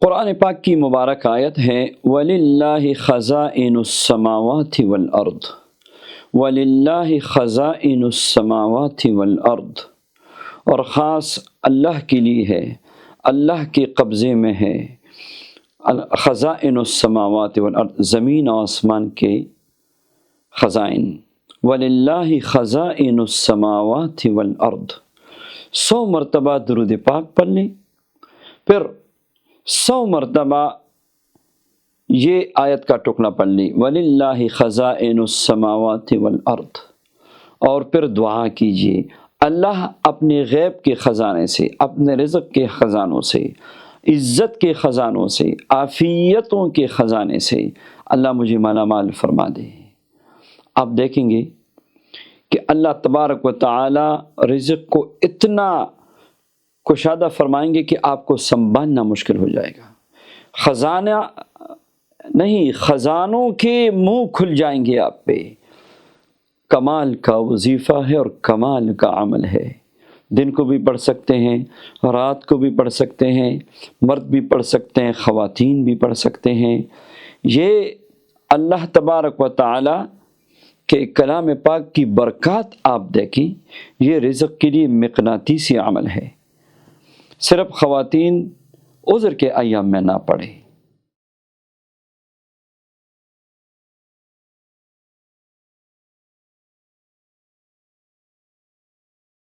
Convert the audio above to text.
قرآن پاک کی مبارک آیت ہے وَلِلَّهِ خَزَائِنُ السَّمَاوَاتِ وَالْأَرْضِ وَلِلَّهِ خَزَائِنُ السَّمَاوَاتِ وَالْأَرْضِ، اور خاص اللہ کے لیے ہے، اللہ کے قبضے میں ہے خزائن السماوات والارض، زمین و آسمان کے خزائن۔ وَلِلَّهِ خَزَائِنُ السَّمَاوَاتِ وَالْأَرْضِ، 100 مرتبہ درود پاک پڑھ لیں، پھر 100 مرتبہ یہ آیت کا ٹکڑا پڑھ لیں وَلِلَّهِ خَزَائِنُ السَّمَاوَاتِ وَالْأَرْضِ، اور پھر دعا کیجئے اللہ اپنے غیب کے خزانے سے، اپنے رزق کے خزانوں سے، عزت کے خزانوں سے، عافیتوں کے خزانے سے اللہ مجھے مالا مال فرما دے۔ آپ دیکھیں گے کہ اللہ تبارک و تعالی رزق کو اتنا کشادہ فرمائیں گے کہ آپ کو سنبھالنا مشکل ہو جائے گا، خزانہ نہیں، خزانوں کے منہ کھل جائیں گے آپ پہ۔ کمال کا وظیفہ ہے اور کمال کا عمل ہے، دن کو بھی پڑھ سکتے ہیں، رات کو بھی پڑھ سکتے ہیں، مرد بھی پڑھ سکتے ہیں، خواتین بھی پڑھ سکتے ہیں۔ یہ اللہ تبارک و تعالی کے کلام پاک کی برکات آپ دیکھیں، یہ رزق کے لیے مقناطیسی عمل ہے۔ صرف خواتین عذر کے ایام میں نہ پڑھیں۔